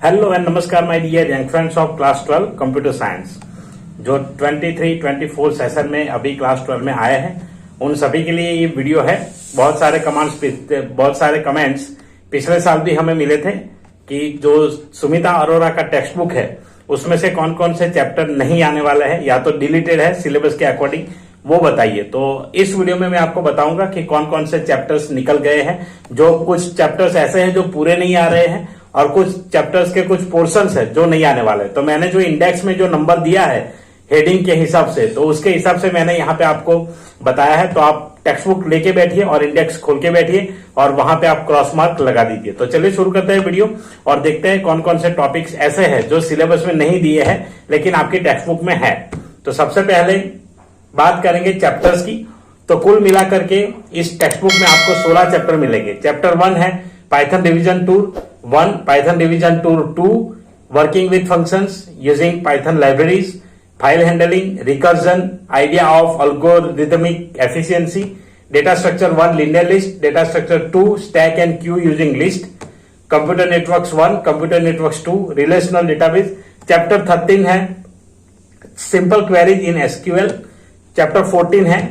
Hello and नमस्कार my dear young friends of class 12 computer science जो 23-24 session में अभी क्लास 12 में आए हैं उन सभी के लिए ये वीडियो है। बहुत सारे कमेंट्स पिछले साल भी हमें मिले थे कि जो सुमिता अरोरा का टेक्स्ट बुक है उसमें से कौन कौन से चैप्टर नहीं आने वाले हैं या तो डिलीटेड है सिलेबस के अकॉर्डिंग, वो बताइए। तो इस वीडियो में मैं आपको बताऊंगा कि कौन कौन से चैप्टर्स निकल गए हैं। जो कुछ चैप्टर्स ऐसे हैं जो पूरे नहीं आ रहे हैं और कुछ चैप्टर्स के कुछ पोर्शंस है जो नहीं आने वाले। तो मैंने जो इंडेक्स में जो नंबर दिया है हेडिंग के हिसाब से, तो उसके हिसाब से मैंने यहाँ पे आपको बताया है। तो आप टेक्स्ट बुक लेके बैठिए और इंडेक्स खोल के बैठिए और वहां पे आप क्रॉस मार्क लगा दीजिए। तो चलिए शुरू करते हैं वीडियो और देखते हैं कौन कौन से टॉपिक्स ऐसे हैं जो सिलेबस में नहीं दिए हैं लेकिन आपकी टेक्स्ट बुक में है। तो सबसे पहले बात करेंगे चैप्टर्स की। तो कुल मिलाकर के इस टेक्स्ट बुक में आपको 16 चैप्टर मिलेंगे। चैप्टर 1 है Python revision tour 1, Python revision tour 2, working with functions using Python libraries, file handling, recursion, idea of algorithmic efficiency, data structure 1 linear list, data structure 2 stack and Q using list, computer networks 1, computer networks 2, relational database. Chapter 13 है simple queries in SQL. Chapter 14 है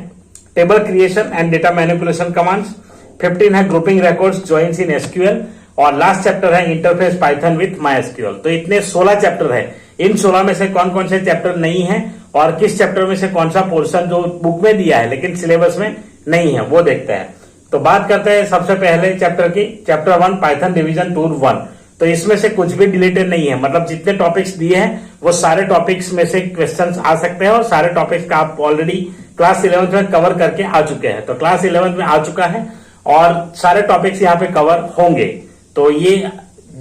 table creation and data manipulation commands. 15 है grouping records joins in SQL और last chapter है interface Python with MySQL. तो इतने 16 chapter है। इन 16 में से कौन कौन से चैप्टर नहीं है और किस चैप्टर में से कौन सा पोर्शन जो बुक में दिया है लेकिन सिलेबस में नहीं है वो देखते हैं। तो बात करते हैं सबसे पहले चैप्टर की। Chapter 1 Python revision tour 1। तो इसमें से कुछ भी डिलीटेड नहीं है, मतलब जितने टॉपिक्स दिए हैं वो सारे टॉपिक्स में से क्वेश्चंस आ सकते हैं और सारे टॉपिक्स का आप ऑलरेडी क्लास 11th में कवर करके आ चुके हैं। तो क्लास 11th में आ चुका है और सारे टॉपिक्स यहाँ पे कवर होंगे। तो ये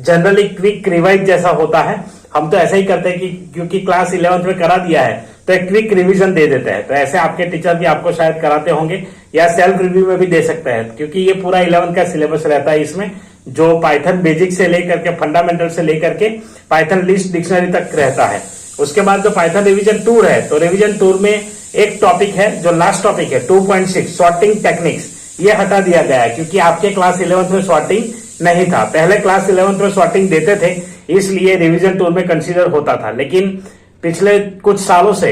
जनरली क्विक रिवाइज जैसा होता है। हम तो ऐसा ही करते हैं कि क्योंकि क्लास 11th में करा दिया है तो एक क्विक रिवीजन दे देते हैं। तो ऐसे आपके टीचर भी आपको शायद कराते होंगे या सेल्फ रिव्यू में भी दे सकते हैं, क्योंकि ये पूरा 11th का सिलेबस रहता है। इसमें जो पाइथन बेसिक से लेकर के फंडामेंटल से लेकर के पाइथन लिस्ट डिक्शनरी तक रहता है। उसके बाद जो पाइथन रिवीजन टूर है, तो रिवीजन टूर में एक टॉपिक है जो लास्ट टॉपिक है 2.6 सॉर्टिंग टेक्निक्स। ये हटा दिया गया है क्योंकि आपके क्लास 11th में सॉर्टिंग नहीं था। पहले क्लास 11th में सॉर्टिंग देते थे इसलिए रिवीजन टूर में कंसीडर होता था, लेकिन पिछले कुछ सालों से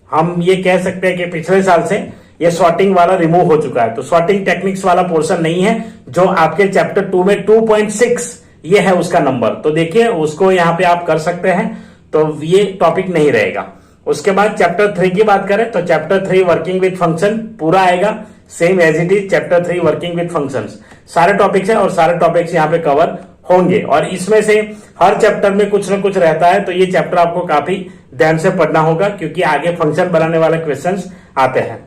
हम ये कह सकते हैं कि पिछले साल से ये सॉर्टिंग वाला रिमूव हो चुका है। तो सॉर्टिंग टेक्निक्स वाला पोर्शन नहीं है जो आपके चैप्टर 2 में 2.6 ये है उसका नंबर। तो देखिए उसको यहाँ पे आप कर सकते हैं, तो ये टॉपिक नहीं रहेगा। उसके बाद चैप्टर 3 की बात करें तो चैप्टर 3 वर्किंग विथ फंक्शन पूरा आएगा same as it is. Chapter 3 working with functions सारे टॉपिक्स है और सारे टॉपिक्स यहाँ पे कवर होंगे और इसमें से हर चैप्टर में कुछ ना कुछ रहता है। तो ये चैप्टर आपको काफी ध्यान से पढ़ना होगा क्योंकि आगे फंक्शन बनाने वाले क्वेश्चंस आते हैं।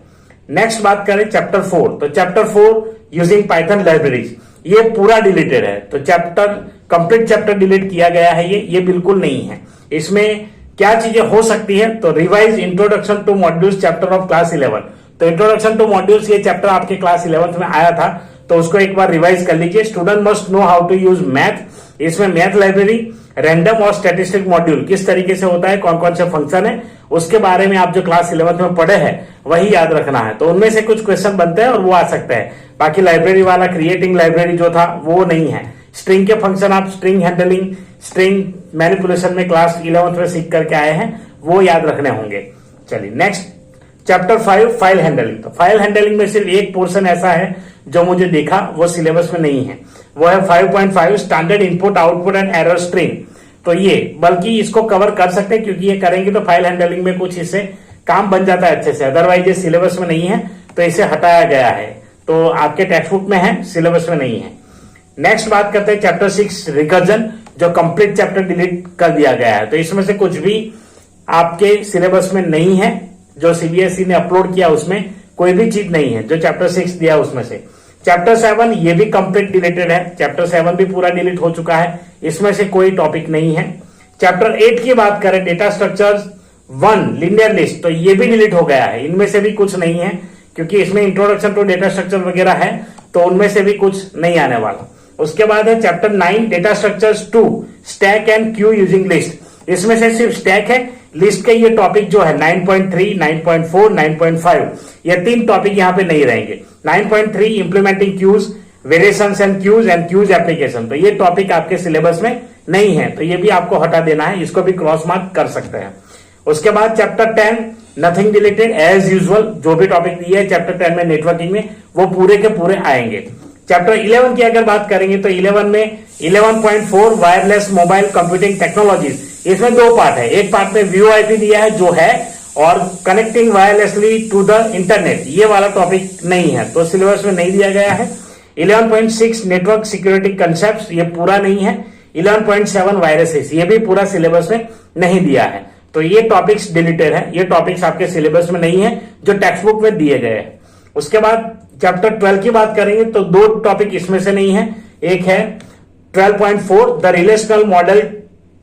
नेक्स्ट बात करें चैप्टर 4। तो चैप्टर 4 यूजिंग पाइथन लाइब्रेरीज, ये पूरा डिलीटेड है। तो चैप्टर कंप्लीट चैप्टर डिलीट किया गया है। ये बिल्कुल नहीं है। इसमें क्या चीजें हो सकती है, तो revise introduction two modules chapter of class 11। तो इंट्रोडक्शन टू मॉड्यूल्स ये चैप्टर आपके क्लास 11th में आया था, तो उसको एक बार रिवाइज कर लीजिए। Student must know how to use math, इसमें मैथ लाइब्रेरी, रैंडम और स्टैटिस्टिक मॉड्यूल किस तरीके से होता है, कौन कौन से फंक्शन है, उसके बारे में आप जो क्लास 11th में पढ़े हैं वही याद रखना है। तो उनमें से कुछ क्वेश्चन बनते हैं और वो आ सकते हैं। बाकी लाइब्रेरी वाला क्रिएटिंग लाइब्रेरी जो था वो नहीं है। स्ट्रिंग के फंक्शन आप स्ट्रिंग हैंडलिंग, स्ट्रिंग मैनिपुलेशन में क्लास 11th में सीख करके आए हैं, वो याद रखने होंगे। चलिए नेक्स्ट चैप्टर 5 फाइल हैंडलिंग। तो फाइल हैंडलिंग में सिर्फ एक पोर्शन ऐसा है जो मुझे देखा वो सिलेबस में नहीं है, वो है 5.5 standard input output and error string. तो ये बल्कि इसको कवर कर सकते हैं क्योंकि ये करेंगे तो फाइल हैंडलिंग में कुछ इससे काम बन जाता है अच्छे से। अदरवाइज ये सिलेबस में नहीं है तो इसे हटाया गया है। तो आपके टेक्स्ट बुक में है, सिलेबस में नहीं है। नेक्स्ट बात करते हैं चैप्टर 6 रिकर्जन, जो कंप्लीट चैप्टर डिलीट कर दिया गया है। तो इसमें से कुछ भी आपके सिलेबस में नहीं है। जो सीबीएसई ने अपलोड किया उसमें कोई भी चीज नहीं है जो चैप्टर 6 दिया उसमें से। चैप्टर 7 ये भी कंप्लीट डिलीटेड है। चैप्टर 7 भी पूरा डिलीट हो चुका है, इसमें से कोई टॉपिक नहीं है। चैप्टर 8 की बात करें डेटा स्ट्रक्चर्स 1 लिनियर लिस्ट, तो ये भी डिलीट हो गया है। इनमें से भी कुछ नहीं है क्योंकि इसमें इंट्रोडक्शन टू डेटा स्ट्रक्चर वगैरह है, तो उनमें से भी कुछ नहीं आने वाला। उसके बाद है chapter 9 data structures 2 stack and Q using list. इसमें से सिर्फ स्टैक है, लिस्ट के ये टॉपिक जो है 9.3, 9.4, 9.5 ये 3 टॉपिक यहाँ पे नहीं रहेंगे। 9.3 implementing queues variations and queues application. तो ये टॉपिक आपके सिलेबस में नहीं है, तो ये भी आपको हटा देना है, इसको भी क्रॉस मार्क कर सकते हैं। उसके बाद chapter 10 nothing deleted as usual, जो भी टॉपिक दिए है चैप्टर 10 में नेटवर्किंग में वो पूरे के पूरे आएंगे। चैप्टर 11 की अगर बात करेंगे तो 11 में 11.4 वायरलेस मोबाइल कंप्यूटिंग टेक्नोलॉजीज, इसमें दो पार्ट है। एक पार्ट में वीओआईपी दिया है जो है, और connecting wirelessly to the internet, ये वाला टॉपिक नहीं है, तो सिलेबस में नहीं दिया गया है। 11.6 नेटवर्क सिक्योरिटी कंसेप्ट, ये पूरा नहीं है। 11.7 वायरसेस, ये भी पूरा सिलेबस में नहीं दिया है, तो ये टॉपिक्स डिलीटेड है, ये टॉपिक्स आपके सिलेबस में नहीं है जो टेक्स्ट बुक में दिए गए हैं। उसके बाद चैप्टर 12 की बात करेंगे तो दो टॉपिक इसमें से नहीं है। एक है 12.4 द रिलेशनल मॉडल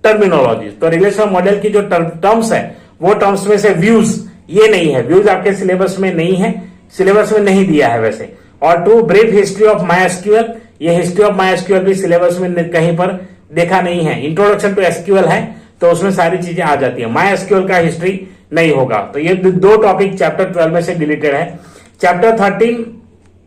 टर्मिनोलॉजी, तो रिलेशनल मॉडल की जो टर्म्स है वो टर्म्स में से व्यूज, ये नहीं है, व्यूज आपके सिलेबस में नहीं है, सिलेबस में नहीं दिया है वैसे। और 2 ब्रीफ हिस्ट्री ऑफ MySQL, ये हिस्ट्री ऑफ MySQL भी सिलेबस में कहीं पर देखा नहीं है। इंट्रोडक्शन टू SQL है तो उसमें सारी चीजें आ जाती है, MySQL का हिस्ट्री नहीं होगा, तो ये दो टॉपिक चैप्टर 12 में से डिलीटेड है। चैप्टर 13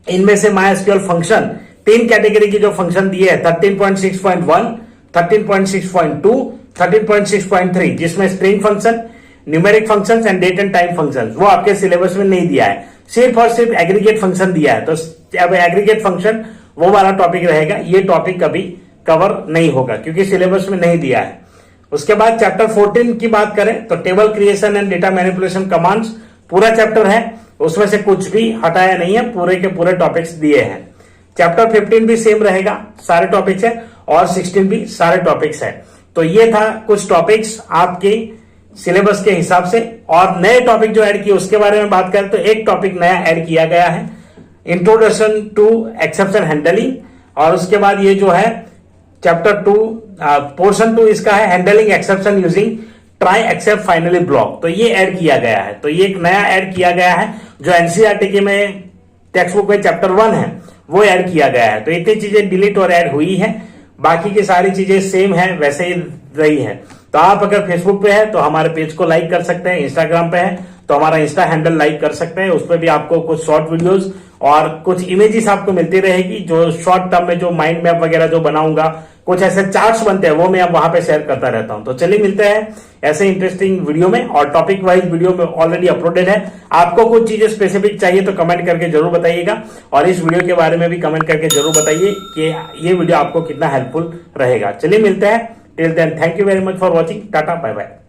इनमें से MySQL फंक्शन, 3 कैटेगरी की जो फंक्शन दिए है 13.6.1, 13.6.2, 13.6.3, जिसमें string function, numeric functions and date and time functions, वो आपके सिलेबस में नहीं दिया है, सिर्फ और सिर्फ एग्रीगेट फंक्शन दिया है। तो अब एग्रीगेट फंक्शन वो वाला टॉपिक रहेगा, ये टॉपिक कभी कवर नहीं होगा क्योंकि सिलेबस में नहीं दिया है। उसके बाद चैप्टर 14 की बात करें तो table creation and data manipulation commands, पूरा चैप्टर है, उसमें से कुछ भी हटाया नहीं है, पूरे के पूरे टॉपिक्स दिए हैं। चैप्टर 15 भी सेम रहेगा, सारे टॉपिक्स है, और 16 भी सारे टॉपिक्स है। तो ये था कुछ टॉपिक्स आपके सिलेबस के हिसाब से। और नए टॉपिक जो ऐड किए उसके बारे में बात करें तो एक टॉपिक नया ऐड किया गया है, इंट्रोडक्शन टू एक्सेप्शन हैंडलिंग, और उसके बाद ये जो है चैप्टर 2 पोर्शन 2 इसका है handling exception using try except finally block, तो ये ऐड किया गया है। तो ये एक नया ऐड किया गया है जो एनसीईआरटी के में टेक्स्ट बुक में चैप्टर 1 है वो ऐड किया गया है। तो इतनी चीजें डिलीट और ऐड हुई है, बाकी की सारी चीजें सेम है वैसे ही रही है। तो आप अगर फेसबुक पे है तो हमारे पेज को लाइक कर सकते हैं, इंस्टाग्राम पे है तो हमारा इंस्टा हैंडल लाइक कर सकते हैं, उस पर भी आपको कुछ शॉर्ट वीडियोस और कुछ इमेजेस आपको मिलती रहेगी, जो शॉर्ट टर्म में जो माइंड मैप वगैरह जो बनाऊंगा, कुछ ऐसे चार्ट्स बनते हैं वो मैं अब वहां पे शेयर करता रहता हूं। तो चलिए मिलते हैं ऐसे इंटरेस्टिंग वीडियो में, और टॉपिक वाइज वीडियो में ऑलरेडी अपलोडेड है। आपको कुछ चीजें स्पेसिफिक चाहिए तो कमेंट करके जरूर बताइएगा, और इस वीडियो के बारे में भी कमेंट करके जरूर बताइए कि ये वीडियो आपको कितना हेल्पफुल रहेगा। चलिए मिलते हैं, till then thank you very much for watching, tata bye bye.